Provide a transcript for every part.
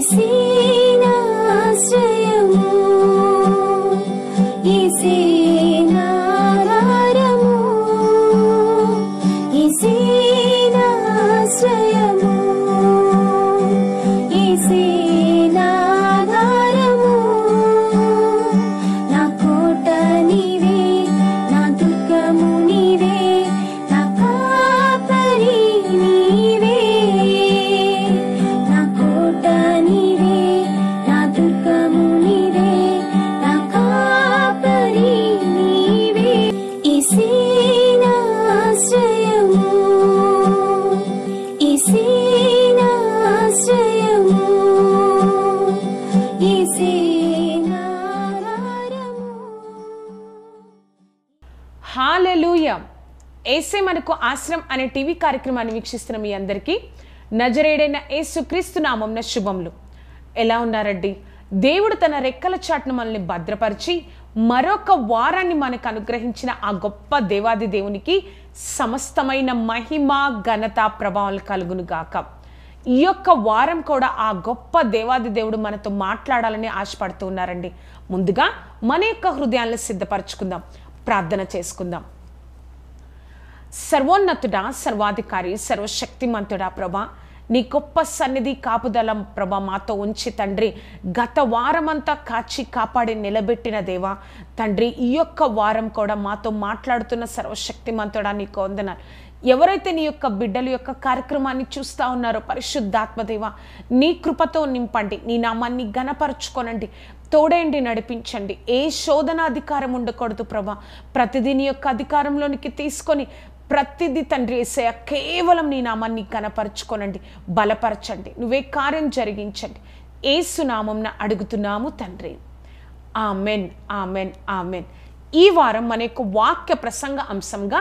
ఈసేనాశ్రయము ఈసేనాధారము ఈసేనాశ్రయము ఈసేనాధారము నా కోట నీవే నా దుర్గము నీవే నా కాపరి నీవే నా కోట నీవే నా దుర్గము నీవే నా కాపరి నీవే ఈసేనాశ్రయము ఈసేనాశ్రయము ఈసేనాధారము. హల్లెలూయా. యేసే మనకు ఆశ్రయం అనే టీవీ కార్యక్రమాన్ని వీక్షిస్తున్న మీ అందరికీ నజరేయుడైన యేసుక్రీస్తు నామమున శుభములు. ఎలా ఉన్నారండి? దేవుడు తన రెక్కల చాటును మనల్ని భద్రపరిచి మరొక వారాన్ని మనకు అనుగ్రహించిన ఆ గొప్ప దేవాది దేవునికి సమస్తమైన మహిమ ఘనత ప్రభావాలు కలుగును గాక. ఈ యొక్క వారం కూడా ఆ గొప్ప దేవాది దేవుడు మనతో మాట్లాడాలని ఆశపడుతూ ఉన్నారండి. ముందుగా మన యొక్క హృదయాలను సిద్ధపరచుకుందాం, ప్రార్థన చేసుకుందాం. సర్వోన్నతుడా, సర్వాధికారి, సర్వశక్తిమంతుడా ప్రభా, నీ గొప్ప సన్నిధి కాపుదల ప్రభా మాతో ఉంచి తండ్రి, గత వారమంతా కాచి కాపాడి నిలబెట్టిన దేవా తండ్రి, ఈ యొక్క వారం కూడా మాతో మాట్లాడుతున్న సర్వశక్తిమంతుడా నీకు వందనాలు. ఎవరైతే నీ యొక్క బిడ్డల యొక్క కార్యక్రమాన్ని చూస్తూ ఉన్నారో పరిశుద్ధాత్మదేవ నీ కృపతో నింపండి, నీ నామాన్ని ఘనపరచుకోనండి, తోడేండి, నడిపించండి. ఏ శోధన అధికారం ఉండకూడదు ప్రభా, ప్రతిదీ నీ యొక్క అధికారంలోనికి తీసుకొని ప్రతిదీ తండ్రి యేసయ్య కేవలం నీ నామాన్ని ఘనపరచుకోనండి, బలపరచండి, నువ్వే కార్యం జరిగించండి. యేసు నామమున అడుగుతున్నాము తండ్రి, ఆమెన్ ఆమెన్ ఆమెన్. ఈ వారం మన యొక్క వాక్య ప్రసంగ అంశంగా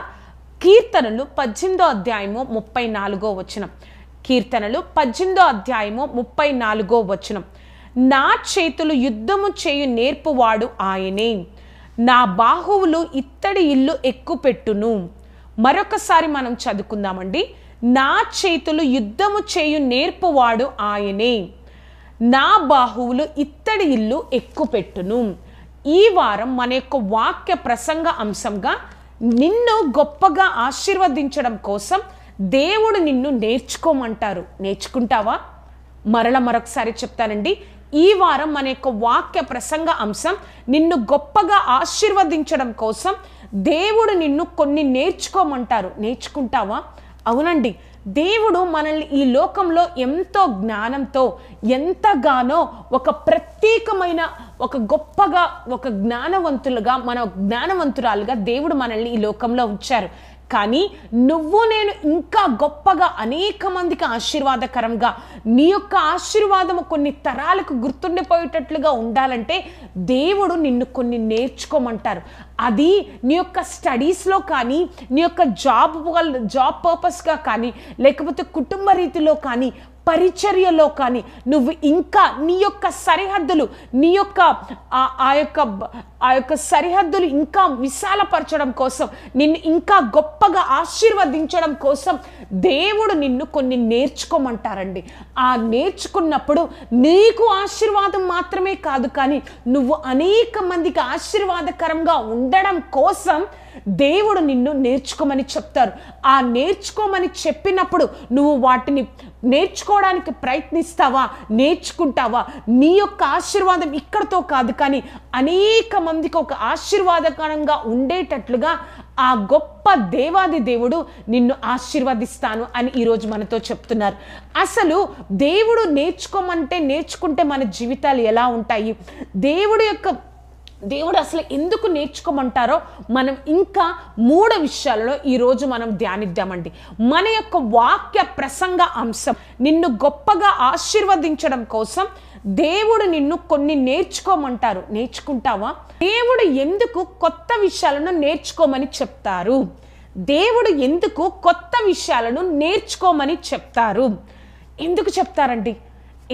కీర్తనలు 18వ అధ్యాయము 34వ వచనం. కీర్తనలు 18వ అధ్యాయము 34వ వచనం. నా చేతులు యుద్ధము చేయు నేర్పువాడు ఆయనే, నా బాహువులు ఇత్తడి ఇల్లు ఎక్కుపెట్టును. మరొకసారి మనం చదువుకుందామండి. నా చేతులు యుద్ధము చేయు నేర్పువాడు ఆయనే, నా బాహువులు ఇత్తడి ఇల్లు ఎక్కుపెట్టును. ఈ వారం మన యొక్క వాక్య ప్రసంగ అంశంగా నిన్ను గొప్పగా ఆశీర్వదించడం కోసం దేవుడు నిన్ను నేర్చుకోమంటారు. నేర్చుకుంటావా? మరొకసారి చెప్తానండి. ఈ వారం మన యొక్క వాక్య ప్రసంగ అంశం నిన్ను గొప్పగా ఆశీర్వదించడం కోసం దేవుడు నిన్ను కొన్ని నేర్చుకోమంటారు. నేర్చుకుంటావా? అవునండి, దేవుడు మనల్ని ఈ లోకంలో ఎంతో జ్ఞానంతో ఎంతగానో ఒక ప్రత్యేకమైన ఒక గొప్పగా ఒక జ్ఞానవంతురాలుగా దేవుడు మనల్ని ఈ లోకంలో ఉంచారు. కానీ నువ్వు నేను ఇంకా గొప్పగా అనేక మందికి ఆశీర్వాదకరంగా నీ యొక్క ఆశీర్వాదము కొన్ని తరాలకు గుర్తుండిపోయేటట్లుగా ఉండాలంటే దేవుడు నిన్ను కొన్ని నేర్చుకోమంటారు. అది నీ యొక్క స్టడీస్లో కానీ, నీ యొక్క జాబ్ పర్పస్గా కానీ, లేకపోతే కుటుంబ రీతిలో కానీ, పరిచర్యలో కానీ నువ్వు ఇంకా నీ యొక్క సరిహద్దులు, నీ యొక్క ఆ యొక్క సరిహద్దులు ఇంకా విశాలపరచడం కోసం, నిన్ను ఇంకా గొప్పగా ఆశీర్వదించడం కోసం దేవుడు నిన్ను కొన్ని నేర్చుకోమంటారండి. ఆ నేర్చుకున్నప్పుడు నీకు ఆశీర్వాదం మాత్రమే కాదు, కానీ నువ్వు అనేక మందికి ఆశీర్వాదకరంగా ఉండడం కోసం దేవుడు నిన్ను నేర్చుకోమని చెప్తారు. ఆ నేర్చుకోమని చెప్పినప్పుడు నువ్వు వాటిని నేర్చుకోవడానికి ప్రయత్నిస్తావా? నేర్చుకుంటావా? నీ యొక్క ఆశీర్వాదం ఇక్కడతో కాదు, కానీ అనేక మందికి ఒక ఆశీర్వాదకరంగా ఉండేటట్లుగా ఆ గొప్ప దేవాది దేవుడు నిన్ను ఆశీర్వదిస్తాను అని ఈరోజు మనతో చెప్తున్నారు. అసలు దేవుడు నేర్చుకుంటే మన జీవితాలు ఎలా ఉంటాయి, దేవుడు అసలు ఎందుకు నేర్చుకోమంటారో మనం ఇంకా 3 విషయాలలో ఈరోజు మనం ధ్యానిద్దామండి. మన యొక్క వాక్య ప్రసంగ అంశం నిన్ను గొప్పగా ఆశీర్వదించడం కోసం దేవుడు నిన్ను కొన్ని నేర్చుకోమంటారు. నేర్చుకుంటావా? దేవుడు ఎందుకు కొత్త విషయాలను నేర్చుకోమని చెప్తారు? దేవుడు ఎందుకు కొత్త విషయాలను నేర్చుకోమని చెప్తారు? ఎందుకు చెప్తారండి?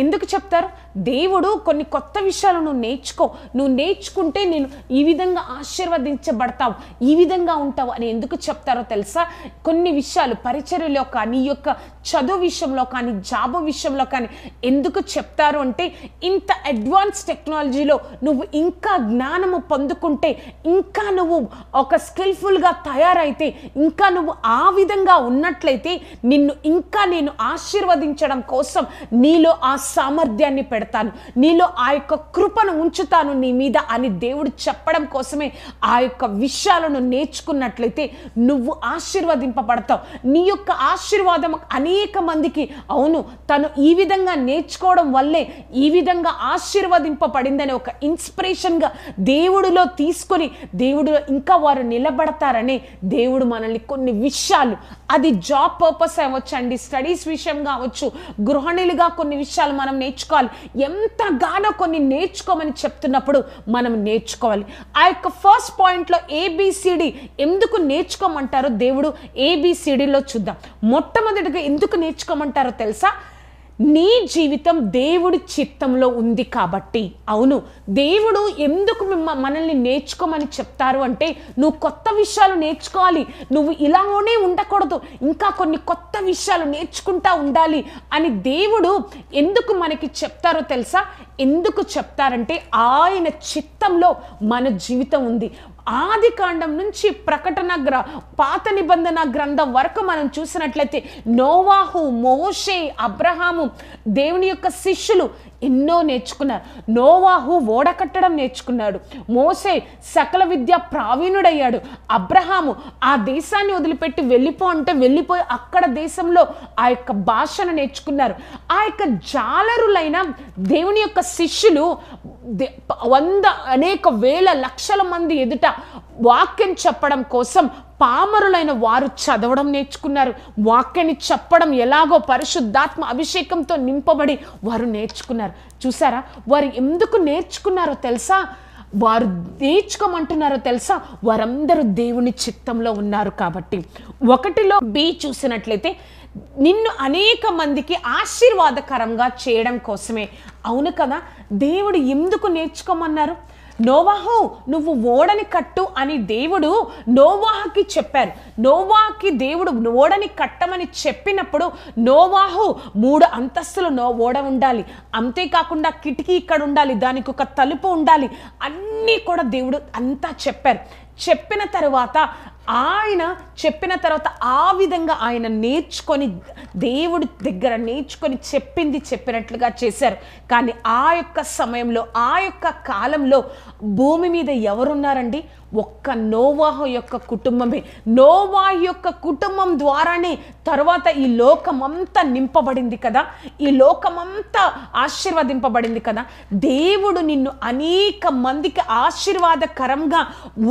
ఎందుకు చెప్తారు? దేవుడు కొన్ని కొత్త విషయాలు నువ్వు నేర్చుకుంటే నేను ఈ విధంగా ఆశీర్వదించబడతావు, ఈ విధంగా ఉంటావు అని ఎందుకు చెప్తారో తెలుసా? కొన్ని విషయాలు పరిచర్యలో కానీ, ఈ యొక్క చదువు విషయంలో కానీ, జాబ్ విషయంలో కానీ ఎందుకు చెప్తారు అంటే, ఇంత అడ్వాన్స్ టెక్నాలజీలో నువ్వు ఇంకా జ్ఞానము పొందుకుంటే, ఇంకా నువ్వు ఒక స్కిల్ఫుల్గా తయారైతే, ఇంకా నువ్వు ఆ విధంగా ఉన్నట్లయితే నిన్ను ఇంకా నేను ఆశీర్వదించడం కోసం నీలో ఆ సామర్థ్యాన్ని పెడతాను, నీలో ఆ యొక్క కృపను ఉంచుతాను నీ మీద అని దేవుడు చెప్పడం కోసమే ఆ యొక్క విషయాలను నేర్చుకున్నట్లయితే నువ్వు ఆశీర్వదింపబడతావు. నీ యొక్క ఆశీర్వాదం అనేక మందికి, అవును తను ఈ విధంగా నేర్చుకోవడం వల్లే ఈ విధంగా ఆశీర్వదింపబడిందని ఒక ఇన్స్పిరేషన్గా దేవుడిలో తీసుకొని దేవుడిలో ఇంకా వారు నిలబడతారని దేవుడు మనల్ని కొన్ని విషయాలు, అది జాబ్ పర్పస్ అవ్వచ్చండి, స్టడీస్ విషయం కావచ్చు, గృహిణులుగా కొన్ని విషయాలు మనం నేర్చుకోవాలి. ఎంతగానో కొన్ని నేర్చుకోమని చెప్తున్నప్పుడు మనం నేర్చుకోవాలి. ఆ యొక్క ఫస్ట్ పాయింట్లో ABCD ఎందుకు నేర్చుకోమంటారో దేవుడు ABCDలో చూద్దాం. మొట్టమొదటిగా ఎందుకు నేర్చుకోమంటారో తెలుసా? నీ జీవితం దేవుడి చిత్తంలో ఉంది కాబట్టి. అవును, దేవుడు ఎందుకు మనల్ని నేర్చుకోమని చెప్తారు అంటే, నువ్వు కొత్త విషయాలు నేర్చుకోవాలి, నువ్వు ఇలానే ఉండకూడదు, ఇంకా కొన్ని కొత్త విషయాలు నేర్చుకుంటా ఉండాలి అని దేవుడు ఎందుకు మనకి చెప్తారో తెలుసా? ఎందుకు చెప్తారంటే ఆయన చిత్తంలో మన జీవితం ఉంది. ఆది కాండం నుంచి పాత నిబంధన గ్రంథం వరకు మనం చూసినట్లయితే నోవాహు, మోషే, అబ్రహాము, దేవుని యొక్క శిష్యులు ఎన్నో నేర్చుకున్నారు. నోవాహు ఓడ కట్టడం నేర్చుకున్నాడు, మోసే సకల విద్య ప్రావీణుడయ్యాడు, అబ్రహాము ఆ దేశాన్ని వదిలిపెట్టి వెళ్ళిపోయి అక్కడ దేశంలో ఆ యొక్క భాషను నేర్చుకున్నారు. ఆ యొక్క జాలరులైన దేవుని యొక్క శిష్యులు అనేక వేల లక్షల మంది ఎదుట వాక్యం చెప్పడం కోసం పామరులైన వారు చదవడం నేర్చుకున్నారు. వాక్యాన్ని చెప్పడం ఎలాగో పరిశుద్ధాత్మ అభిషేకంతో నింపబడి వారు నేర్చుకున్నారు. చూసారా, వారు ఎందుకు నేర్చుకున్నారో తెలుసా? వారు నేర్చుకోమంటున్నారో తెలుసా? వారందరూ దేవుని చిత్తంలో ఉన్నారు కాబట్టి. 1లో B చూసినట్లయితే నిన్ను అనేక మందికి ఆశీర్వాదకరంగా చేయడం కోసమే. అవును కదా, దేవుడు ఎందుకు నేర్చుకోమన్నారు? నోవాహు నువ్వు ఓడని కట్టు అని దేవుడు నోవాహుకి చెప్పారు. నోవాహుకి దేవుడు ఓడని కట్టమని చెప్పినప్పుడు నోవాహు 3 అంతస్తులు ఓడ ఉండాలి, అంతేకాకుండా కిటికీ ఇక్కడ ఉండాలి, దానికి ఒక తలుపు ఉండాలి, అన్నీ కూడా దేవుడు అంతా చెప్పారు. చెప్పిన తర్వాత ఆ విధంగా ఆయన నేర్చుకొని, దేవుడి దగ్గర నేర్చుకొని చెప్పినట్లుగా చేశారు. కానీ ఆ యొక్క సమయంలో, ఆ యొక్క కాలంలో భూమి మీద ఎవరున్నారండి? ఒక్క నోవాహు యొక్క కుటుంబమే. నోవాహు యొక్క కుటుంబం ద్వారానే తర్వాత ఈ లోకమంతా నింపబడింది కదా, ఈ లోకమంతా ఆశీర్వదింపబడింది కదా. దేవుడు నిన్ను అనేక మందికి ఆశీర్వాదకరంగా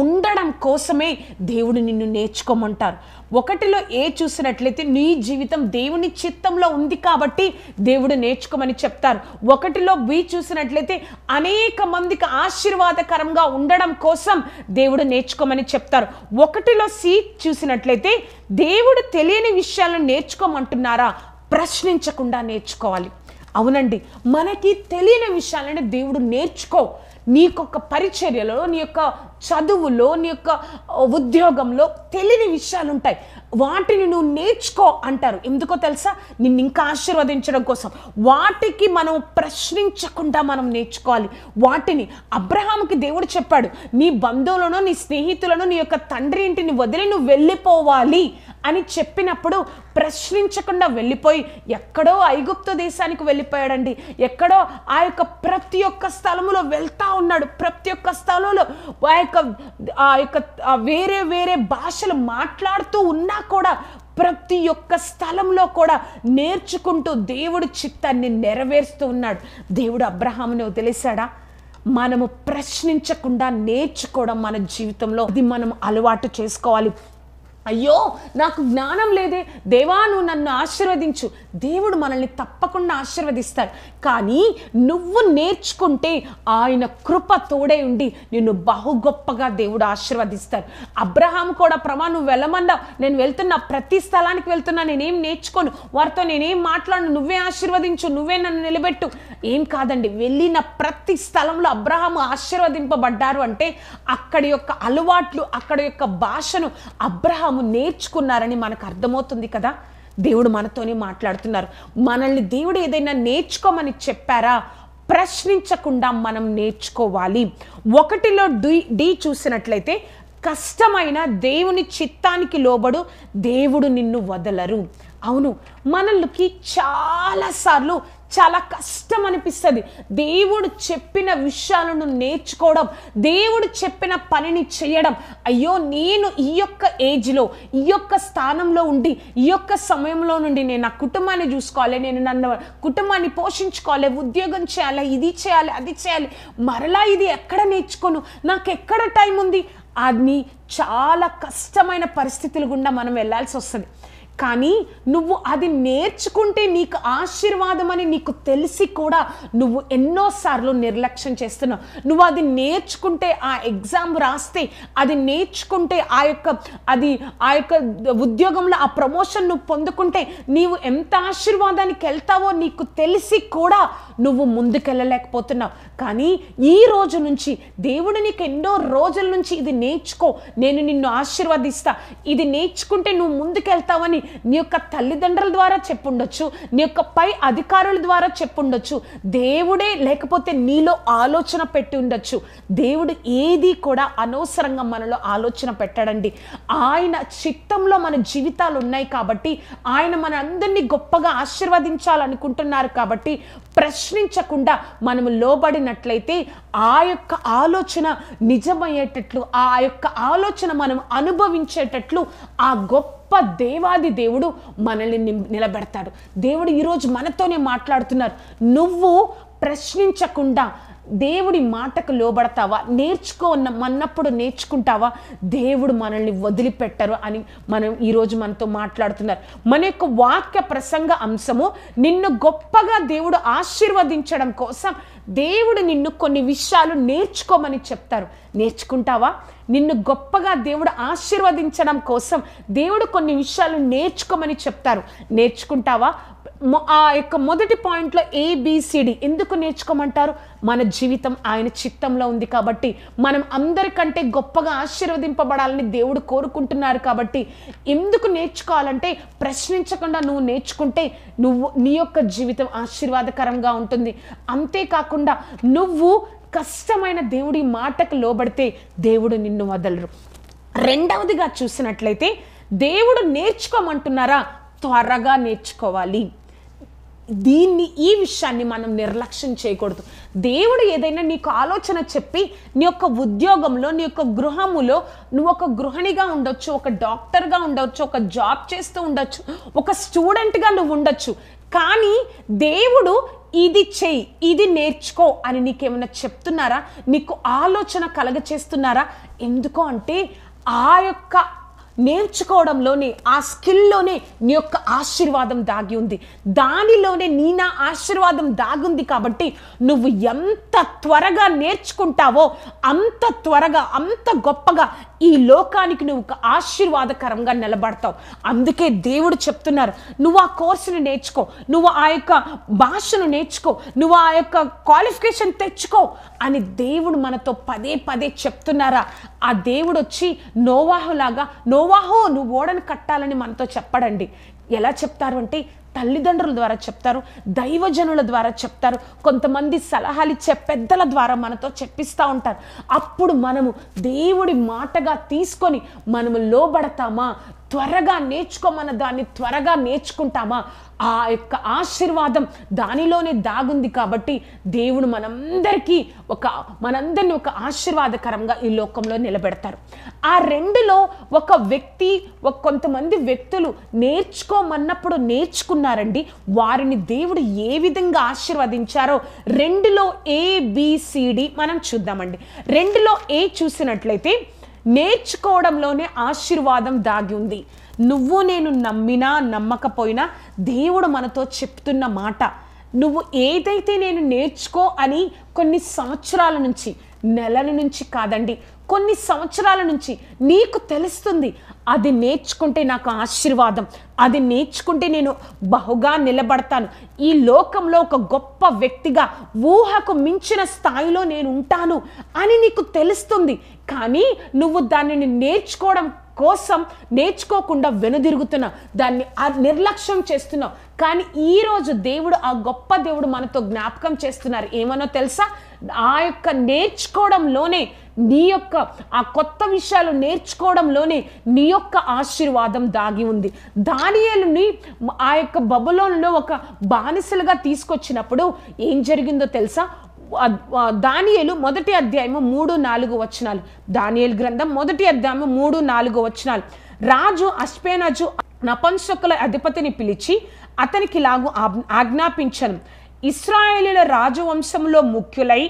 ఉండడం కోసమే దేవుడు నిన్ను నేర్చుకోమంటారు. 1లో A చూసినట్లయితే నీ జీవితం దేవుని చిత్తంలో ఉంది కాబట్టి దేవుడు నేర్చుకోమని చెప్తారు. 1లో B చూసినట్లయితే అనేక మందికి ఆశీర్వాదకరంగా ఉండడం కోసం దేవుడు నేర్చుకోమని చెప్తారు. 1లో C చూసినట్లయితే దేవుడు తెలియని విషయాలను నేర్చుకోమంటున్నారా? ప్రశ్నించకుండా నేర్చుకోవాలి. అవునండి, మనకి తెలియని విషయాలని దేవుడు నేర్చుకో. నీకొక పరిచర్యలో, నీ యొక్క చదువులో, నీ యొక్క ఉద్యోగంలో తెలియని విషయాలు ఉంటాయి, వాటిని నువ్వు నేర్చుకో అంటారు. ఎందుకో తెలుసా? నిన్ను ఇంకా ఆశీర్వదించడం కోసం. వాటికి మనం ప్రశ్నించకుండా మనం నేర్చుకోవాలి. వాటిని అబ్రహాముకి దేవుడు చెప్పాడు, నీ బంధువులను, నీ స్నేహితులను, నీ యొక్క తండ్రి ఇంటిని వదిలి నువ్వు వెళ్ళిపోవాలి అని చెప్పినప్పుడు ప్రశ్నించకుండా వెళ్ళిపోయి ఎక్కడో ఐగుప్తు దేశానికి వెళ్ళిపోయాడండి. ఎక్కడో ఆ యొక్క ప్రతి ఒక్క స్థలంలో వెళ్తా ఉన్నాడు. ప్రతి ఒక్క స్థలంలో ఆ యొక్క వేరే వేరే భాషలు మాట్లాడుతూ ఉన్నా కూడా ప్రతి ఒక్క స్థలంలో కూడా నేర్చుకుంటూ దేవుడి చిత్తాన్ని నెరవేరుస్తూ ఉన్నాడు. దేవుడు అబ్రహాముని వదిలేశాడా? మనము ప్రశ్నించకుండా నేర్చుకోవడం మన జీవితంలో అది మనం అలవాటు చేసుకోవాలి. అయ్యో నాకు జ్ఞానం లేదే, దేవా నువ్వు నన్ను ఆశీర్వదించు, దేవుడు మనల్ని తప్పకుండా ఆశీర్వదిస్తాడు. కానీ నువ్వు నేర్చుకుంటే ఆయన కృప తోడే ఉండి నిన్ను బహు గొప్పగా దేవుడు ఆశీర్వదిస్తాడు. అబ్రహాం కూడా నువ్వు వెళ్ళమన్నావు, నేను వెళ్తున్నా, ప్రతి స్థలానికి వెళ్తున్నా, నేనేం నేర్చుకోను, వారితో నేనేం మాట్లాడను, నువ్వే ఆశీర్వదించు, నువ్వే నన్ను నిలబెట్టు. ఏం కాదండి, వెళ్ళిన ప్రతి స్థలంలో అబ్రహాము ఆశీర్వదింపబడ్డారు అంటే అక్కడి యొక్క అలవాట్లు, అక్కడి యొక్క భాషను అబ్రహాము నేర్చుకున్నారని మనకు అర్థమవుతుంది కదా. దేవుడు మనతోనే మాట్లాడుతున్నారు. మనల్ని దేవుడు ఏదైనా నేర్చుకోమని చెప్పారా, ప్రశ్నించకుండా మనం నేర్చుకోవాలి. 1లో డి చూసినట్లయితే, కష్టమైన దేవుని చిత్తానికి లోబడు, దేవుడు నిన్ను వదలరు. అవును, మనకి చాలాసార్లు చాలా కష్టం అనిపిస్తుంది దేవుడు చెప్పిన విషయాలను నేర్చుకోవడం, దేవుడు చెప్పిన పనిని చేయడం. అయ్యో, నేను ఈ యొక్క ఏజ్లో, ఈ యొక్క స్థానంలో ఉండి, ఈ యొక్క సమయంలో నుండి నేను నా కుటుంబాన్ని చూసుకోవాలి, నేను నన్ను కుటుంబాన్ని పోషించుకోవాలి, ఉద్యోగం చేయాలి, ఇది చేయాలి, అది చేయాలి, మరలా ఇది ఎక్కడ నేర్చుకోను, నాకు ఎక్కడ టైం ఉంది అని చాలా కష్టమైన పరిస్థితుల గుండా మనం వెళ్ళాల్సి వస్తుంది. కానీ నువ్వు అది నేర్చుకుంటే నీకు ఆశీర్వాదం అని నీకు తెలిసి కూడా నువ్వు ఎన్నోసార్లు నిర్లక్ష్యం చేస్తున్నావు. నువ్వు అది నేర్చుకుంటే, ఆ ఎగ్జామ్ రాస్తే, అది నేర్చుకుంటే ఆ యొక్క ఉద్యోగంలో ఆ ప్రమోషన్ నువ్వు పొందుకుంటే నీవు ఎంత ఆశీర్వాదానికి వెళ్తావో నీకు తెలిసి కూడా నువ్వు ముందుకెళ్ళలేకపోతున్నావు. కానీ ఈ రోజు నుంచి దేవుడు నీకు ఎన్నో రోజుల నుంచి ఇది నేర్చుకో, నేను నిన్ను ఆశీర్వదిస్తా, ఇది నేర్చుకుంటే నువ్వు ముందుకెళ్తావని నీ యొక్క తల్లిదండ్రుల ద్వారా చెప్పుండొచ్చు, నీ యొక్క పై అధికారుల ద్వారా చెప్పుండొచ్చు, దేవుడే లేకపోతే నీలో ఆలోచన పెట్టి ఉండొచ్చు. దేవుడు ఏది కూడా అనవసరంగా మనలో ఆలోచన పెట్టడండి. ఆయన చిత్తంలో మన జీవితాలు ఉన్నాయి కాబట్టి, ఆయన మన అందరినీ గొప్పగా ఆశీర్వదించాలనుకుంటున్నారు కాబట్టి, ప్రశ్నించకుండా మనము లోబడినట్లయితే ఆ యొక్క ఆలోచన నిజమయ్యేటట్లు, ఆ యొక్క ఆలోచన మనం అనుభవించేటట్లు ఆ గొప్ప దేవాది దేవుడు మనల్ని నిలబెడతాడు. దేవుడు ఈరోజు మనతోనే మాట్లాడుతున్నారు. నువ్వు ప్రశ్నించకుండా దేవుడి మాటకు లోబడతావా, నేర్చుకోమన్నప్పుడు నేర్చుకుంటావా, దేవుడు మనల్ని వదిలిపెట్టరు అని మనం ఈరోజు మనతో మాట్లాడుతున్నారు. మన యొక్క వాక్య ప్రసంగ అంశము, నిన్ను గొప్పగా దేవుడు ఆశీర్వదించడం కోసం దేవుడు నిన్ను కొన్ని విషయాలు నేర్చుకోమని చెప్తారు. నేర్చుకుంటావా? నిన్ను గొప్పగా దేవుడు ఆశీర్వదించడం కోసం దేవుడు కొన్ని విషయాలు నేర్చుకోమని చెప్తారు. నేర్చుకుంటావా? ఆ యొక్క మొదటి పాయింట్లో ABCD ఎందుకు నేర్చుకోమంటారు? మన జీవితం ఆయన చిత్తంలో ఉంది కాబట్టి, మనం అందరికంటే గొప్పగా ఆశీర్వదింపబడాలని దేవుడు కోరుకుంటున్నారు కాబట్టి, ఎందుకు నేర్చుకోవాలంటే ప్రశ్నించకుండా నువ్వు నేర్చుకుంటే నీ యొక్క జీవితం ఆశీర్వాదకరంగా ఉంటుంది. అంతేకాకుండా నువ్వు కష్టమైన దేవుడి మాటకు లోబడితే దేవుడు నిన్ను వదలరు. రెండవదిగా చూసినట్లయితే, దేవుడు నేర్చుకోమంటున్నారా, త్వరగా నేర్చుకోవాలి. ఈ విషయాన్ని మనం నిర్లక్ష్యం చేయకూడదు. దేవుడు ఏదైనా నీకు ఆలోచన చెప్పి, నీ యొక్క ఉద్యోగంలో, నీ యొక్క గృహములో, నువ్వు ఒక గృహిణిగా ఉండొచ్చు, ఒక డాక్టర్గా ఉండొచ్చు, ఒక జాబ్ చేస్తూ ఉండొచ్చు, ఒక స్టూడెంట్గా నువ్వు ఉండొచ్చు. కానీ దేవుడు ఇది చెయ్యి, ఇది నేర్చుకో అని నీకేమైనా చెప్తున్నారా? నీకు ఆలోచన కలగచేస్తున్నారా? ఎందుకో అంటే ఆ యొక్క నేర్చుకోవడంలోనే, ఆ స్కిల్లోనే నీ యొక్క ఆశీర్వాదం దాగి ఉంది, దానిలోనే నా ఆశీర్వాదం దాగుంది. కాబట్టి నువ్వు ఎంత త్వరగా నేర్చుకుంటావో అంత త్వరగా, అంత గొప్పగా ఈ లోకానికి నువ్వు ఒక ఆశీర్వాదకరంగా నిలబడతావు. అందుకే దేవుడు చెప్తున్నారు, నువ్వు ఆ కోర్సును నేర్చుకో, నువ్వు ఆ యొక్క భాషను నేర్చుకో, నువ్వు ఆ యొక్క క్వాలిఫికేషన్ తెచ్చుకో అని దేవుడు మనతో పదే పదే చెప్తున్నారా? ఆ దేవుడు వచ్చి నోవాహులాగా, నోవాహు నువ్వు ఓడను కట్టాలని మనతో చెప్పడండి. ఎలా చెప్తారు అంటే, తల్లిదండ్రుల ద్వారా చెప్తారు, దైవజనుల ద్వారా చెప్తారు, కొంతమంది సలహాలు ఇచ్చే పెద్దల ద్వారా మనతో చెప్పిస్తూ ఉంటారు. అప్పుడు మనము దేవుడి మాటగా తీసుకొని మనము లోబడతామా, త్వరగా నేర్చుకోమన్న దాన్ని త్వరగా నేర్చుకుంటామా, ఆ యొక్క ఆశీర్వాదం దానిలోనే దాగుంది. కాబట్టి దేవుడు మనందరినీ ఒక ఆశీర్వాదకరంగా ఈ లోకంలో నిలబెడతారు. ఆ రెండులో ఒక వ్యక్తి, కొంతమంది వ్యక్తులు నేర్చుకోమన్నప్పుడు నేర్చుకున్నారండి. వారిని దేవుడు ఏ విధంగా ఆశీర్వదించారో 2లో ABCD మనం చూద్దామండి. 2లో A చూసినట్లయితే, నేర్చుకోవడంలోనే ఆశీర్వాదం దాగి ఉంది. నువ్వు నేను నమ్మినా నమ్మకపోయినా దేవుడు మనతో చెప్తున్న మాట, నువ్వు ఏదైతే నేను నేర్చుకో అని కొన్ని సంవత్సరాల నుంచి, నెలల నుంచి కాదండి, కొన్ని సంవత్సరాల నుంచి నీకు తెలుస్తుంది, అది నేర్చుకుంటే నాకు ఆశీర్వాదం, అది నేర్చుకుంటే నేను బహుగా నిలబడతాను, ఈ లోకంలో ఒక గొప్ప వ్యక్తిగా ఊహకు మించిన స్థాయిలో నేను ఉంటాను అని నీకు తెలుస్తుంది. కానీ నువ్వు దానిని నేర్చుకోవడం కోసం నేర్చుకోకుండా వెనుదిరుగుతున్నావు, దాన్ని నిర్లక్ష్యం చేస్తున్నావు. కానీ ఈరోజు దేవుడు, ఆ గొప్ప దేవుడు మనతో జ్ఞాపకం చేస్తున్నారు. ఏమనో తెలుసా? ఆ యొక్క నేర్చుకోవడంలోనే నీ యొక్క ఆ కొత్త విషయాలు నేర్చుకోవడంలోనే నీ యొక్క ఆశీర్వాదం దాగి ఉంది. దానియేలుని ఆ యొక్క బబులోనులో ఒక బానిసలుగా తీసుకొచ్చినప్పుడు ఏం జరిగిందో తెలుసా? దానియేలు 1వ అధ్యాయము 3-4 వచనాలు. దానియేలు గ్రంథం 1వ అధ్యాయము 3-4 వచనాలు. రాజు అష్పెనజు నపుంసకుల అధిపతిని పిలిచి అతనికి ఇలాగు ఆజ్ఞాపించను, ఇశ్రాయేలీయుల రాజవంశంలో ముఖ్యులై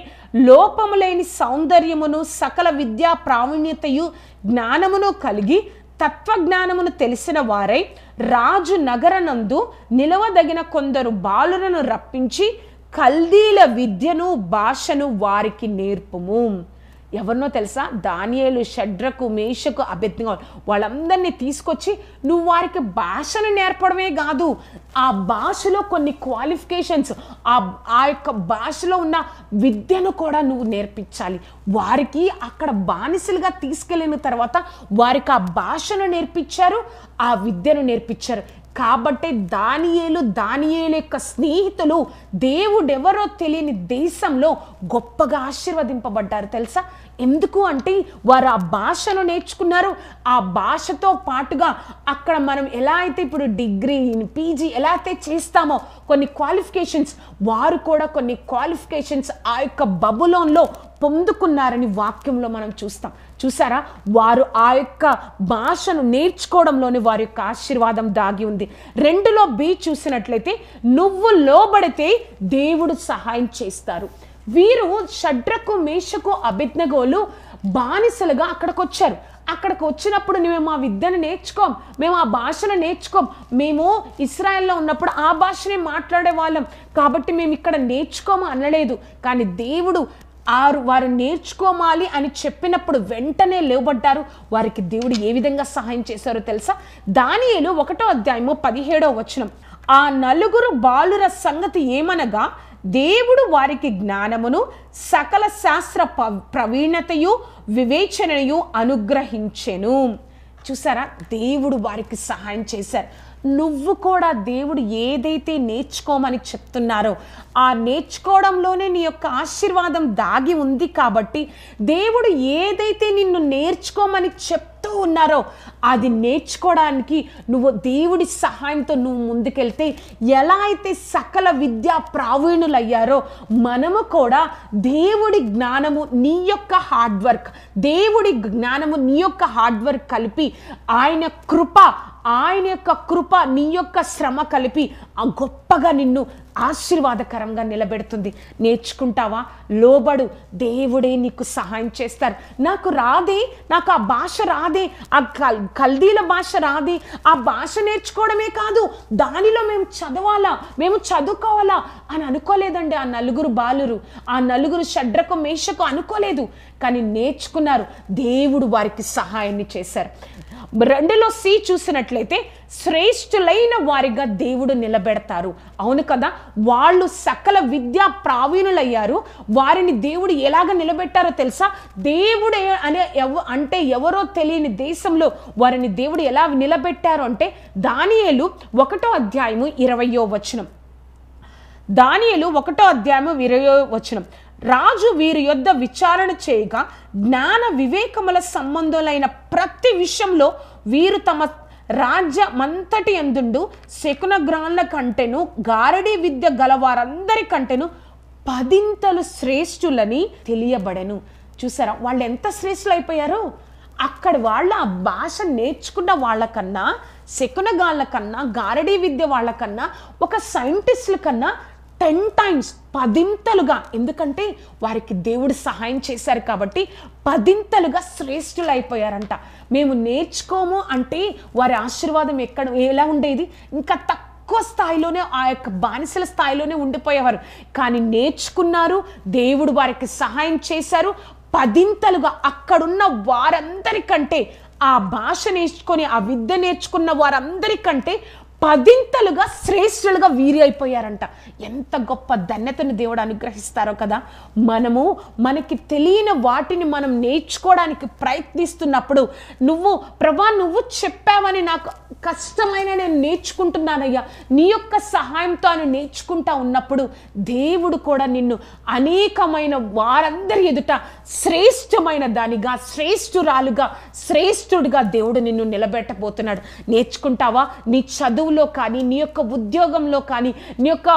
లోపము లేని సౌందర్యమును సకల విద్యా ప్రావీణ్యతయు జ్ఞానమును కలిగి తత్వజ్ఞానమును తెలిసిన వారై రాజు నగరనందు నిలవదగిన కొందరు బాలులను రప్పించి కల్దీల విద్యను భాషను వారికి నేర్పుము. ఎవరినో తెలుసా? దానియేలు, షడ్రకు, మేషకు, అబేద్నెగో వాళ్ళందరినీ తీసుకొచ్చి నువ్వు వారికి భాషను నేర్పడమే కాదు, ఆ భాషలో కొన్ని క్వాలిఫికేషన్స్, ఆ యొక్క భాషలో ఉన్న విద్యను కూడా నువ్వు నేర్పించాలి. వారికి అక్కడ బానిసలుగా తీసుకెళ్ళిన తర్వాత వారికి ఆ భాషను నేర్పించారు, ఆ విద్యను నేర్పించారు. కాబట్టి దానియేలు యొక్క స్నేహితులు దేవుడెవరో తెలియని దేశంలో గొప్పగా ఆశీర్వదింపబడ్డారు తెలుసా? ఎందుకు అంటే వారు ఆ భాషను నేర్చుకున్నారు. ఆ భాషతో పాటుగా అక్కడ మనం ఎలా అయితే ఇప్పుడు డిగ్రీ, పీజీ ఎలా అయితే చేస్తామో కొన్ని క్వాలిఫికేషన్స్, వారు కూడా కొన్ని క్వాలిఫికేషన్స్ ఆ యొక్క బబులోన్లో పొందుకున్నారని వాక్యంలో మనం చూస్తాం. చూసారా? వారు ఆ యొక్క భాషను నేర్చుకోవడంలోనే వారి యొక్క ఆశీర్వాదం దాగి ఉంది. 2లో B చూసినట్లయితే నువ్వు లోబడితే దేవుడు సహాయం చేస్తారు. వీరు షడ్రకు, మేషకు, అబేద్నెగోలు బానిసలుగా అక్కడికి వచ్చారు. అక్కడికి వచ్చినప్పుడు మేము ఆ విద్యను నేర్చుకోం, మేము ఆ భాషను నేర్చుకోం, మేము ఇశ్రాయేల్లో ఉన్నప్పుడు ఆ భాషనే మాట్లాడే వాళ్ళం కాబట్టి మేము ఇక్కడ నేర్చుకోము అనలేదు. కానీ దేవుడు వారు నేర్చుకోమాలి అని చెప్పినప్పుడు వెంటనే లేవబడ్డారు. వారికి దేవుడు ఏ విధంగా సహాయం చేశారో తెలుసా? దానియేలు 1వ అధ్యాయము 17వ వచనం. ఆ 4 బాలుర సంగతి ఏమనగా దేవుడు వారికి జ్ఞానమును సకల శాస్త్ర ప్రవీణతయు వివేచనయు అనుగ్రహించెను. చూసారా? దేవుడు వారికి సహాయం చేశారు. నువ్వు కూడా దేవుడు ఏదైతే నేర్చుకోమని చెప్తున్నారో ఆ నేర్చుకోవడంలోనే నీ యొక్క ఆశీర్వాదం దాగి ఉంది. కాబట్టి దేవుడు ఏదైతే నిన్ను నేర్చుకోమని చెప్తూ ఉన్నారో అది నేర్చుకోవడానికి నువ్వు దేవుడి సహాయంతో నువ్వు ముందుకెళ్తే ఎలా అయితే సకల విద్యా ప్రావీణులయ్యారో మనము కూడా దేవుడి జ్ఞానము, నీ యొక్క హార్డ్ వర్క్, దేవుడి జ్ఞానము నీ యొక్క హార్డ్ వర్క్ కలిపి ఆయన యొక్క కృప నీ యొక్క శ్రమ కలిపి ఆ గొప్పగా నిన్ను ఆశీర్వాదకరంగా నిలబెడుతుంది. నేర్చుకుంటావా? లోబడు, దేవుడే నీకు సహాయం చేస్తారు. నాకు రాదే, నాకు ఆ భాష రాదే, ఆ కల్దీల భాష రాదే, ఆ భాష నేర్చుకోవడమే కాదు దానిలో మేము చదవాలా, మేము చదువుకోవాలా అని అనుకోలేదండి ఆ 4 బాలురు, ఆ 4 షడ్రకు, మేషకు అనుకోలేదు. కానీ నేర్చుకున్నారు. దేవుడు వారికి సహాయాన్ని చేశారు. 2లో C చూసినట్లయితే శ్రేష్ఠులైన వారిగా దేవుడు నిలబెడతారు. అవును కదా? వాళ్ళు సకల విద్యా ప్రావీణులయ్యారు. వారిని దేవుడు ఎలాగ నిలబెట్టారో తెలుసా? దేవుడే అంటే ఎవరో తెలియని దేశంలో వారిని దేవుడు ఎలా నిలబెట్టారు అంటే దానియేలు 1వ అధ్యాయము 20వ వచనం. దానియేలు 1వ అధ్యాయము 20వ వచనం. రాజు వీరి యొద్ద విచారణ చేయగా జ్ఞాన వివేకముల సంబంధులైన ప్రతి విషయంలో వీరు తమ రాజ్యమంతటి యందుండు శకునగ్రాన్ల కంటెను గారడీ విద్య గలవారందరి కంటెను 10 శ్రేష్ఠులని తెలియబడెను. చూసారా? వాళ్ళు ఎంత శ్రేష్ఠులు అయిపోయారో! అక్కడ వాళ్ళ ఆ భాష నేర్చుకున్న వాళ్ళకన్నా, శకునగాళ్ళ కన్నా, గారడీ విద్య వాళ్ళకన్నా, ఒక సైంటిస్టుల కన్నా 10 times, 10ంతలుగా. ఎందుకంటే వారికి దేవుడు సహాయం చేశారు కాబట్టి 10ంతలుగా శ్రేష్ఠులు అయిపోయారంట. మేము నేర్చుకోము అంటే వారి ఆశీర్వాదం ఎలా ఉండేది? ఇంకా తక్కువ స్థాయిలోనే, ఆ యొక్క బానిసల స్థాయిలోనే ఉండిపోయేవారు. కానీ నేర్చుకున్నారు, దేవుడు వారికి సహాయం చేశారు. 10ంతలుగా అక్కడున్న వారందరికంటే, ఆ భాష నేర్చుకొని ఆ విద్య నేర్చుకున్న వారందరికంటే 10ంతలుగా శ్రేష్ఠులుగా వీరి అయిపోయారంట. ఎంత గొప్ప ధన్యతను దేవుడు అనుగ్రహిస్తారో కదా. మనకి తెలియని వాటిని మనం నేర్చుకోవడానికి ప్రయత్నిస్తున్నప్పుడు, ప్రభా నువ్వు చెప్పావని నాకు కష్టమైన నేను నేర్చుకుంటున్నానయ్యా, నీ యొక్క సహాయంతో అని నేర్చుకుంటా ఉన్నప్పుడు దేవుడు కూడా నిన్ను అనేకమైన వారందరి ఎదుట శ్రేష్టమైన దానిగా, శ్రేష్ఠురాలుగా, శ్రేష్ఠుడిగా దేవుడు నిన్ను నిలబెట్టబోతున్నాడు. నేర్చుకుంటావా? నీ చదువులో కానీ, నీ యొక్క ఉద్యోగంలో కానీ, నీ యొక్క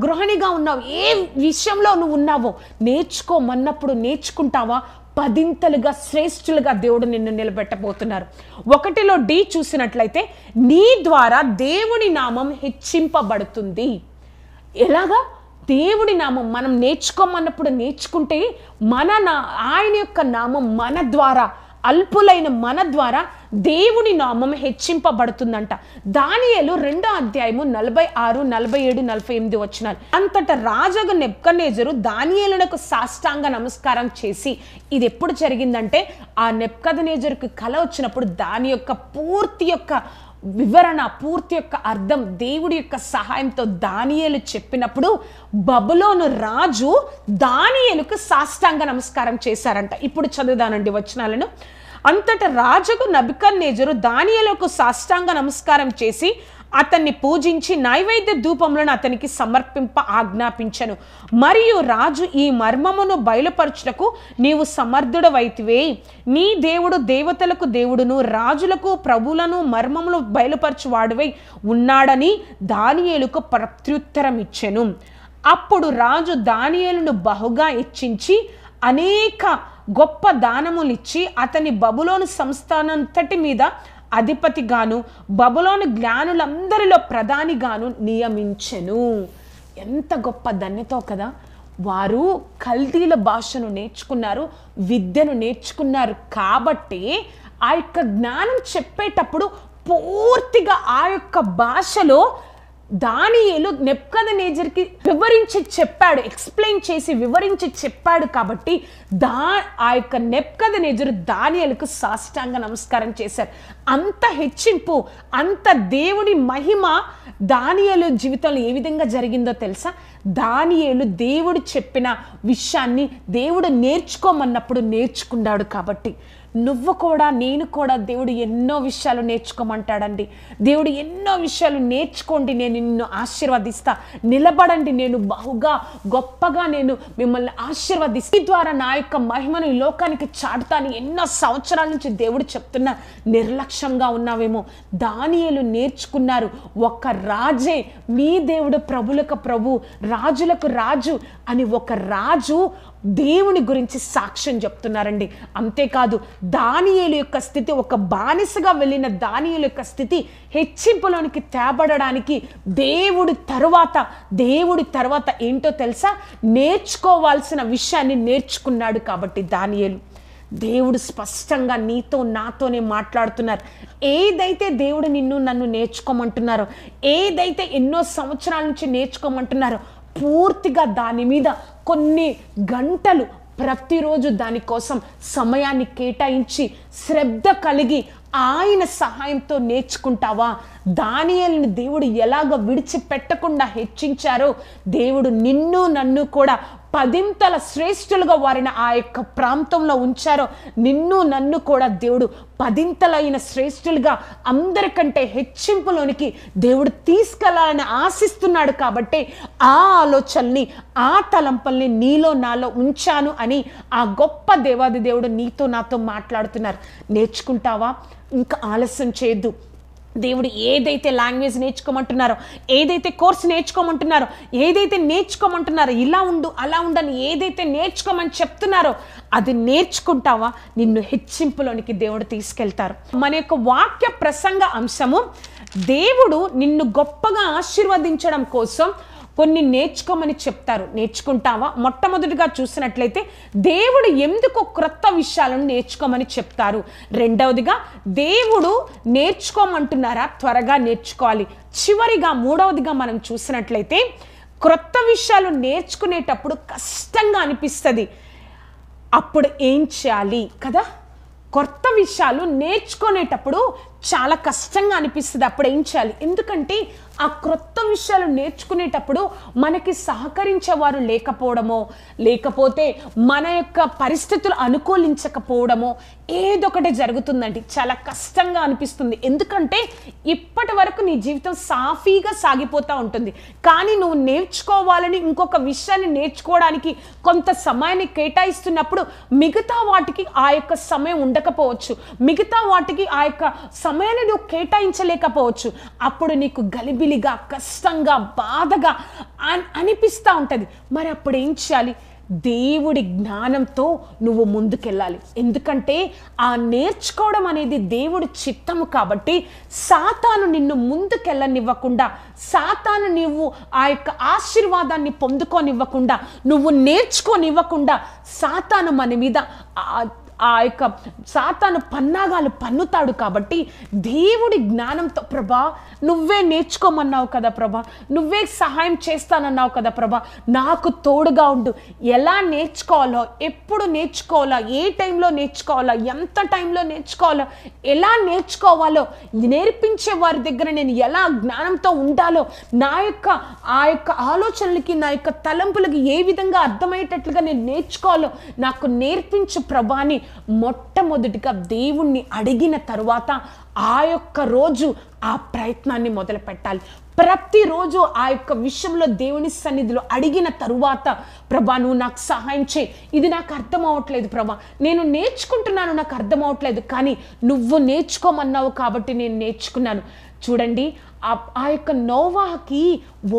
గృహిణిగా ఉన్నావు, ఏ విషయంలో నువ్వు ఉన్నావో నేర్చుకోమన్నప్పుడు నేర్చుకుంటావా? 10ంతలుగా శ్రేష్ఠులుగా దేవుడు నిన్ను నిలబెట్టబోతున్నారు. 1లో D చూసినట్లయితే, నీ ద్వారా దేవుని నామం హెచ్చింపబడుతుంది. ఎలాగా? దేవుడి నామం మనం నేర్చుకోమన్నప్పుడు నేర్చుకుంటే ఆయన యొక్క నామం మన ద్వారా, అల్పులైన మన ద్వారా దేవుని నామం హెచ్చింపబడుతుందంట. దానియేలు 2వ అధ్యాయము 46, 47, 48 వచనాలు. అంతటా రాజగు నెబుకద్నెజరు దానియేలునకు సాష్టాంగ నమస్కారం చేసి, ఇది ఎప్పుడు జరిగిందంటే ఆ నెబుకద్నెజరుకు కల వచ్చినప్పుడు దాని యొక్క పూర్తి యొక్క వివరణ, పూర్తి యొక్క అర్థం దేవుడి యొక్క సహాయంతో దానియేలు చెప్పినప్పుడు బబులోను రాజు దానియేలుకు సాష్టాంగ నమస్కారం చేశారంట. ఇప్పుడు చదువుదానండి వచనాలను. అంతటా రాజుకు నెబుకద్నెజరు దానియేలుకు సాష్టాంగ నమస్కారం చేసి అతన్ని పూజించి నైవేద్య ధూపములను అతనికి సమర్పింప ఆజ్ఞాపించెను. మరియు రాజు ఈ మర్మమును బయలుపరచుటకు నీవు సమర్థుడవైతివే. నీ దేవుడు దేవతలకు దేవుడును, రాజులకు ప్రభువులను మర్మములు బయలుపరచువాడువై ఉన్నాడని దానియేలుకు ప్రత్యుత్తరం ఇచ్చెను. అప్పుడు రాజు దానియేలును బహుగా హెచ్చించి అనేక గొప్ప దానములిచ్చి అతని బబులోను సంస్థానంతటి మీద అధిపతిగాను, బబులోను జ్ఞానులందరిలో ప్రధానిగాను నియమించెను. ఎంత గొప్ప ధన్యతో కదా. వారు కల్దీల భాషను నేర్చుకున్నారు, విద్యను నేర్చుకున్నారు కాబట్టి ఆ యొక్క జ్ఞానం చెప్పేటప్పుడు పూర్తిగా ఆ యొక్క భాషలో దానియేలు నెబుకద్నెజరుకి వివరించి చెప్పాడు, ఎక్స్ప్లెయిన్ చేసి వివరించి చెప్పాడు కాబట్టి ఆ యొక్క నెబుకద్నెజరు దానియేలుకు సాష్టాంగ నమస్కారం చేశారు. అంత హెచ్చింపు, అంత దేవుడి మహిమ దానియేలు జీవితంలో ఏ విధంగా జరిగిందో తెలుసా? దానియేలు దేవుడు చెప్పిన విషయాన్ని దేవుడు నేర్చుకోమన్నప్పుడు నేర్చుకున్నాడు కాబట్టి నువ్వు కూడా, నేను కూడా దేవుడు ఎన్నో విషయాలు నేర్చుకోమంటాడండి. దేవుడు ఎన్నో విషయాలు నేర్చుకోండి, నేను నిన్ను ఆశీర్వదిస్తా, నిలబడండి, నేను బహుగా గొప్పగా నేను మిమ్మల్ని ఆశీర్వదిస్తా, ఈ ద్వారా నా యొక్క మహిమను ఈ లోకానికి చాటుతాను ఎన్నో సంవత్సరాల నుంచి దేవుడు చెప్తున్నా నిర్లక్ష్యంగా ఉన్నావేమో. దానియేలు నేర్చుకున్నారు. ఒక రాజే, మీ దేవుడు ప్రభులకు ప్రభు, రాజులకు రాజు అని ఒక రాజు దేవుని గురించి సాక్ష్యం చెప్తున్నారండి. అంతేకాదు దానియేలు యొక్క స్థితి, ఒక బానిసగా వెళ్ళిన దానియేలు యొక్క స్థితి హెచ్చింపులోనికి తేబడడానికి దేవుడి తర్వాత ఏంటో తెలుసా? నేర్చుకోవాల్సిన విషయాన్ని నేర్చుకున్నాడు కాబట్టి దానియేలు. దేవుడు స్పష్టంగా నీతో నాతోనే మాట్లాడుతున్నారు. ఏదైతే దేవుడు నన్ను నేర్చుకోమంటున్నారో, ఏదైతే ఎన్నో సంవత్సరాల నుంచి నేర్చుకోమంటున్నారో పూర్తిగా దాని మీద కొన్ని గంటలు ప్రతిరోజు దానికోసం సమయాన్ని కేటాయించి శ్రద్ధ కలిగి ఆయన సహాయంతో నేర్చుకుంటావా? దానియేలుని దేవుడు ఎలాగ విడిచిపెట్టకుండా హెచ్చించారో దేవుడు నిన్ను నన్ను కూడా 10ంతల శ్రేష్ఠులుగా వారిని ఆ యొక్క ప్రాంతంలో ఉంచారో నిన్ను నన్ను కూడా దేవుడు 10ంతలైన శ్రేష్ఠులుగా అందరికంటే హెచ్చింపులోనికి దేవుడు తీసుకెళ్లాలని ఆశిస్తున్నాడు కాబట్టి ఆ ఆలోచనని, ఆ తలంపల్ని నీలో నాలో ఉంచాను అని ఆ గొప్ప దేవాది దేవుడు నీతో నాతో మాట్లాడుతున్నారు. నేర్చుకుంటావా? ఇంకా ఆలస్యం చేయొద్దు. దేవుడు ఏదైతే లాంగ్వేజ్ నేర్చుకోమంటున్నారో, ఏదైతే కోర్స్ నేర్చుకోమంటున్నారో, ఏదైతే నేర్చుకోమంటున్నారో, ఇలా ఉండు అలా ఉండని ఏదైతే నేర్చుకోమని చెప్తున్నారో అది నేర్చుకుంటావా? నిన్ను హెచ్చింపులోనికి దేవుడు తీసుకెళ్తారు. మన యొక్క వాక్య ప్రసంగ అంశము, దేవుడు నిన్ను గొప్పగా ఆశీర్వదించడం కోసం కొన్ని నేర్చుకోమని చెప్తారు. నేర్చుకుంటావా? మొట్టమొదటిగా చూసినట్లయితే దేవుడు ఎందుకు క్రొత్త విషయాలను నేర్చుకోమని చెప్తారు. రెండవదిగా దేవుడు నేర్చుకోమంటున్నారా? త్వరగా నేర్చుకోవాలి. చివరిగా మూడవదిగా మనం చూసినట్లయితే క్రొత్త విషయాలు నేర్చుకునేటప్పుడు కష్టంగా అనిపిస్తుంది. అప్పుడు ఏం చేయాలి కదా? కొత్త విషయాలు నేర్చుకునేటప్పుడు చాలా కష్టంగా అనిపిస్తుంది. అప్పుడు ఏం చేయాలి? ఎందుకంటే ఆ క్రొత్త విషయాలు నేర్చుకునేటప్పుడు మనకి సహకరించేవారు లేకపోవడమో, లేకపోతే మన యొక్క పరిస్థితులు అనుకూలించకపోవడమో ఏదొకటి జరుగుతుందండి. చాలా కష్టంగా అనిపిస్తుంది. ఎందుకంటే ఇప్పటి వరకు నీ జీవితం సాఫీగా సాగిపోతూ ఉంటుంది. కానీ నువ్వు నేర్చుకోవాలని ఇంకొక విషయాన్ని నేర్చుకోవడానికి కొంత సమయాన్ని కేటాయిస్తున్నప్పుడు మిగతా వాటికి ఆ యొక్క సమయం ఉండకపోవచ్చు, మిగతా వాటికి ఆ యొక్క సమయాన్ని నువ్వు కేటాయించలేకపోవచ్చు. అప్పుడు నీకు గలిబిలిగా, కష్టంగా, బాధగా అనిపిస్తూ ఉంటుంది. మరి అప్పుడు ఏం చేయాలి? దేవుడి జ్ఞానంతో నువ్వు ముందుకెళ్ళాలి. ఎందుకంటే ఆ నేర్చుకోవడం అనేది దేవుడి చిత్తము కాబట్టి సాతాను నిన్ను ముందుకెళ్ళనివ్వకుండా, సాతాను నువ్వు ఆ యొక్క ఆశీర్వాదాన్ని పొందుకోనివ్వకుండా, నువ్వు నేర్చుకోనివ్వకుండా సాతాను మన మీద ఆ యొక్క సాతాను పన్నాగాలు పన్నుతాడు. కాబట్టి దేవుడి జ్ఞానంతో, ప్రభా నువ్వే నేర్చుకోమన్నావు కదా ప్రభా, నువ్వే సహాయం చేస్తానన్నావు కదా ప్రభా, నాకు తోడుగా ఉండు. ఎలా నేర్చుకోవాలో, ఎప్పుడు నేర్చుకోవాలో, ఏ టైంలో నేర్చుకోవాలో, ఎంత టైంలో నేర్చుకోవాలో, ఎలా నేర్చుకోవాలో, నేర్పించే వారి దగ్గర నేను ఎలా జ్ఞానంతో ఉండాలో, ఆ యొక్క ఆలోచనలకి, నా యొక్క తలంపులకి ఏ విధంగా అర్థమయ్యేటట్లుగా నేను నేర్చుకోవాలో నాకు నేర్పించు ప్రభాని మొట్టమొదటిగా దేవుణ్ణి అడిగిన తరువాత ఆ యొక్క రోజు ఆ ప్రయత్నాన్ని మొదలు పెట్టాలి. ప్రతిరోజు ఆ యొక్క విషయంలో దేవుని సన్నిధిలో అడిగిన తరువాత, ప్రభా నువ్వు నాకు సహాయం చేయి, ఇది నాకు అర్థం అవ్వట్లేదు ప్రభా, నేను నేర్చుకుంటున్నాను, నాకు అర్థం అవ్వట్లేదు, కానీ నువ్వు నేర్చుకోమన్నావు కాబట్టి నేను నేర్చుకున్నాను. చూడండి, ఆ యొక్క నోవాకి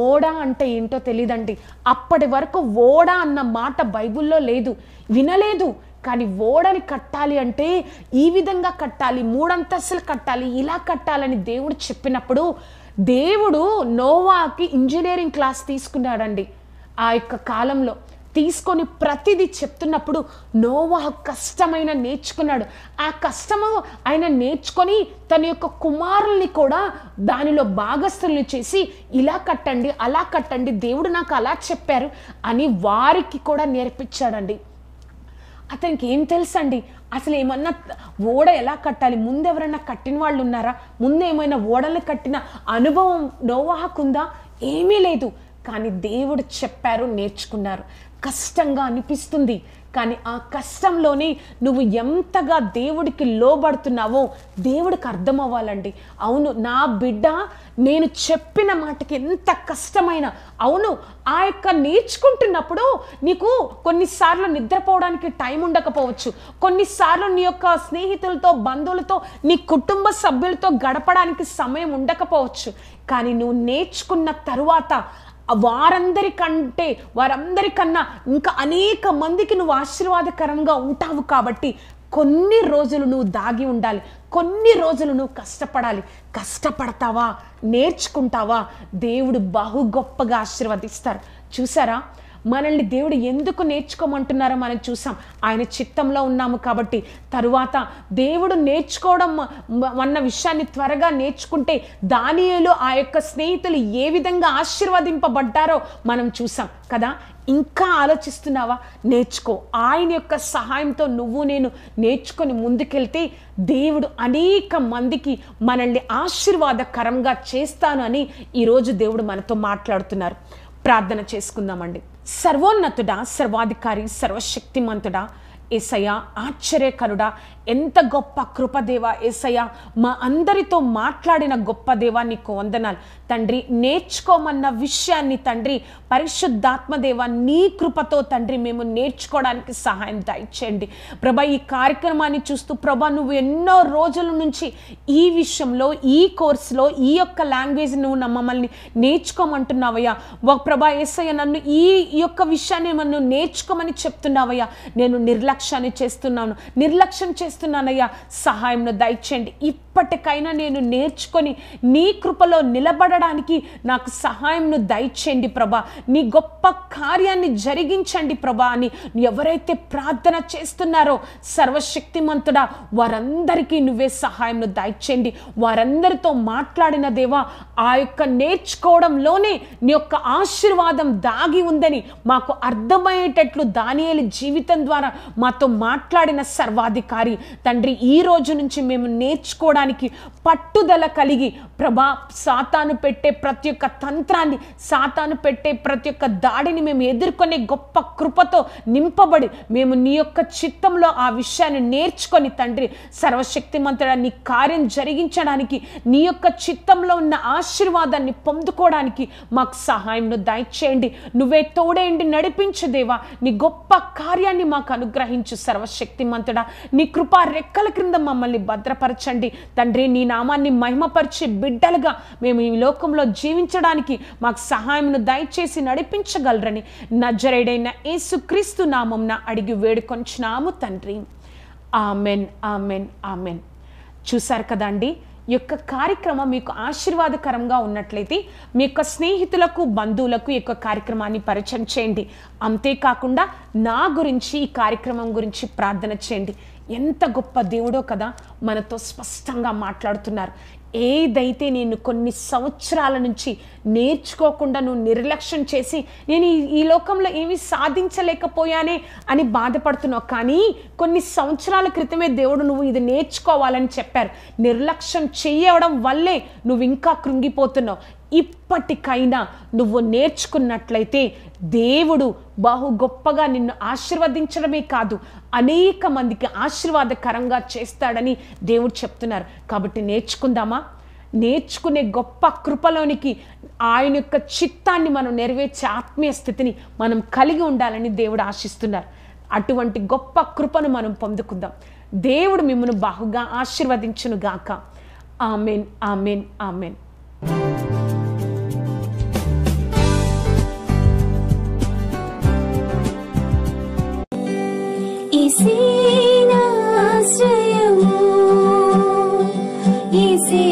ఓడ అంటే ఏంటో తెలియదండి. అప్పటి వరకు ఓడ అన్న మాట బైబిల్లో లేదు, వినలేదు. కానీ ఓడని కట్టాలి అంటే ఈ విధంగా కట్టాలి, 3 అంతస్తులు కట్టాలి, ఇలా కట్టాలని దేవుడు చెప్పినప్పుడు దేవుడు నోవాకి ఇంజనీరింగ్ క్లాస్ తీసుకున్నాడండి. ఆ యొక్క కాలంలో తీసుకొని ప్రతిదీ చెప్తున్నప్పుడు నోవా కష్టమైన నేర్చుకున్నాడు. ఆ కష్టము ఆయన నేర్చుకొని తన యొక్క కుమారుల్ని కూడా దానిలో భాగస్థుల్ని చేసి ఇలా కట్టండి, అలా కట్టండి, దేవుడు నాకు అలా చెప్పారు అని వారికి కూడా నేర్పించాడండి. అతనికి ఏం తెలుసండి అసలు ఏమన్నా ఓడ ఎలా కట్టాలి? ముందు ఎవరైనా కట్టిన వాళ్ళు ఉన్నారా? ముందు ఏమైనా ఓడలు కట్టిన అనుభవం నోవాహకుందా? ఏమీ లేదు. కానీ దేవుడు చెప్పారు, నేర్చుకున్నారు. కష్టంగా అనిపిస్తుంది, కానీ ఆ కష్టంలోనే నువ్వు ఎంతగా దేవుడికి లోబడుతున్నావో దేవుడికి అర్థం అవ్వాలండి. అవును, నా బిడ్డ నేను చెప్పిన మాటకి ఎంత కష్టమైన, అవును ఆ యొక్క నేర్చుకుంటున్నప్పుడు నీకు కొన్నిసార్లు నిద్రపోవడానికి టైం ఉండకపోవచ్చు, కొన్నిసార్లు నీ యొక్క స్నేహితులతో, బంధువులతో, నీ కుటుంబ సభ్యులతో గడపడానికి సమయం ఉండకపోవచ్చు. కానీ నువ్వు నేర్చుకున్న తరువాత వారందరికన్నా ఇంకా అనేక మందికి నువ్వు ఆశీర్వాదకరంగా ఉంటావు. కాబట్టి కొన్ని రోజులు నువ్వు దాగి ఉండాలి, కొన్ని రోజులు నువ్వు కష్టపడాలి. కష్టపడతావా, నేర్చుకుంటావా, దేవుడు బహు గొప్పగా ఆశీర్వదిస్తారు. చూసారా, మనల్ని దేవుడు ఎందుకు నేర్చుకోమంటున్నారో మనం చూసాం. ఆయన చిత్తంలో ఉన్నాము కాబట్టి. తరువాత దేవుడు నేర్చుకోవడం అన్న విషయాన్ని త్వరగా నేర్చుకుంటే దానియేలు ఆ యొక్క స్నేహితులు ఏ విధంగా ఆశీర్వదింపబడ్డారో మనం చూసాం కదా. ఇంకా ఆలోచిస్తున్నావా? నేర్చుకో. ఆయన యొక్క సహాయంతో నువ్వు నేను నేర్చుకొని ముందుకెళ్తే దేవుడు అనేక మందికి మనల్ని ఆశీర్వాదకరంగా చేస్తాను అని ఈరోజు దేవుడు మనతో మాట్లాడుతున్నారు. ప్రార్థన చేసుకుందామండి. సర్వోన్నతుడా, సర్వాధికారి, సర్వశక్తిమంతుడా, యేసయ్యా, ఆశ్చర్యకరుడా, ఎంత గొప్ప కృపదేవా యేసయ్యా, మా అందరితో మాట్లాడిన గొప్ప దేవా నీకు వందనాలు తండ్రి. నేర్చుకోమన్న విషయాన్ని తండ్రి పరిశుద్ధాత్మదేవా నీ కృపతో తండ్రి మేము నేర్చుకోవడానికి సహాయం దయచేయండి ప్రభా. ఈ కార్యక్రమాన్ని చూస్తూ ప్రభా నువ్వు ఎన్నో రోజుల నుంచి ఈ విషయంలో, ఈ కోర్సులో, ఈ యొక్క లాంగ్వేజ్ నువ్వు మమ్మల్ని నేర్చుకోమంటున్నావయ్యా. ప్రభా యేసయ్య, నన్ను ఈ యొక్క విషయాన్ని నన్ను నేర్చుకోమని చెప్తున్నావయ్యా. నేను నిర్లక్ష్యం చేస్తున్నాను చేస్తున్నానయ్యా, సహాయంను దయచేయండి. ఇప్పటికైనా నేను నేర్చుకొని నీ కృపలో నిలబడడానికి నాకు సహాయంను దయచేయండి ప్రభా. నీ గొప్ప కార్యాన్ని జరిగించండి ప్రభా అని ఎవరైతే ప్రార్థన చేస్తున్నారో సర్వశక్తిమంతుడా, వారందరికీ నువ్వే సహాయంను దయచేయండి. వారందరితో మాట్లాడిన దేవా, ఆ యొక్క నేర్చుకోవడంలోనే నీ యొక్క ఆశీర్వాదం దాగి ఉందని మాకు అర్థమయ్యేటట్లు దానియేలు జీవితం ద్వారా మాతో మాట్లాడిన సర్వాధికారి తండ్రి, ఈ రోజు నుంచి మేము నేర్చుకోవడానికి పట్టుదల కలిగి ప్రభా, సాతాను పెట్టే ప్రతి ఒక్క తంత్రాన్ని, సాతాను పెట్టే ప్రతి ఒక్క దాడిని మేము ఎదుర్కొనే గొప్ప కృపతో నింపబడి మేము నీ యొక్క చిత్తంలో ఆ విషయాన్ని నేర్చుకొని తండ్రి సర్వశక్తిమంతుడా, నీ కార్యం జరిగించడానికి, నీ యొక్క చిత్తంలో ఉన్న ఆశీర్వాదాన్ని పొందుకోవడానికి మాకు సహాయంను దయచేయండి. నువ్వే తోడేయండి, నడిపించు దేవా. నీ గొప్ప కార్యాన్ని మాకు అనుగ్రహించు సర్వశక్తిమంతుడా. నీ కృపా రెక్కల క్రింద మమ్మల్ని భద్రపరచండి తండ్రి. నీ నామాన్ని మహిమపరిచే బిడ్డలుగా మేము ఈ లోకంలో జీవించడానికి మాకు సహాయంను దయచేసి నడిపించగలరని నజరేయుడైన యేసుక్రీస్తు నామమున అడిగి వేడుకొంచున్నాము తండ్రి. Amen, amen, amen. చూశారు కదండి, ఈ యొక్క కార్యక్రమం మీకు ఆశీర్వాదకరంగా ఉన్నట్లయితే మీ యొక్క స్నేహితులకు, బంధువులకు ఈ యొక్క కార్యక్రమాన్ని పరిచయం చేయండి. అంతేకాకుండా నా గురించి, ఈ కార్యక్రమం గురించి ప్రార్థన చేయండి. ఎంత గొప్ప దేవుడో కదా, మనతో స్పష్టంగా మాట్లాడుతున్నారు. ఏదైతే నేను కొన్ని సంవత్సరాల నుంచి నేర్చుకోకుండా నువ్వు నిర్లక్ష్యం చేసి నేను ఈ లోకంలో ఏమీ సాధించలేకపోయానే అని బాధపడుతున్నావు, కానీ కొన్ని సంవత్సరాల క్రితమే దేవుడు నువ్వు ఇది నేర్చుకోవాలని చెప్పారు. నిర్లక్ష్యం చేయడం వల్లే నువ్వు ఇంకా కృంగిపోతున్నావు. ఇప్పటికైనా నువ్వు నేర్చుకున్నట్లయితే దేవుడు బహు గొప్పగా నిన్ను ఆశీర్వదించడమే కాదు, అనేక మందికి ఆశీర్వాదకరంగా చేస్తాడని దేవుడు చెప్తున్నారు. కాబట్టి నేర్చుకుందామా? నేర్చుకునే గొప్ప కృపలోనికి, ఆయన యొక్క చిత్తాన్ని మనం నెరవేర్చే ఆత్మీయ స్థితిని మనం కలిగి ఉండాలని దేవుడు ఆశిస్తున్నారు. అటువంటి గొప్ప కృపను మనం పొందుకుందాం. దేవుడు మిమ్మల్ని బహుగా ఆశీర్వదించును గాక. Amen, amen, amen. ఈశీనాశ్రయము, ఈశీ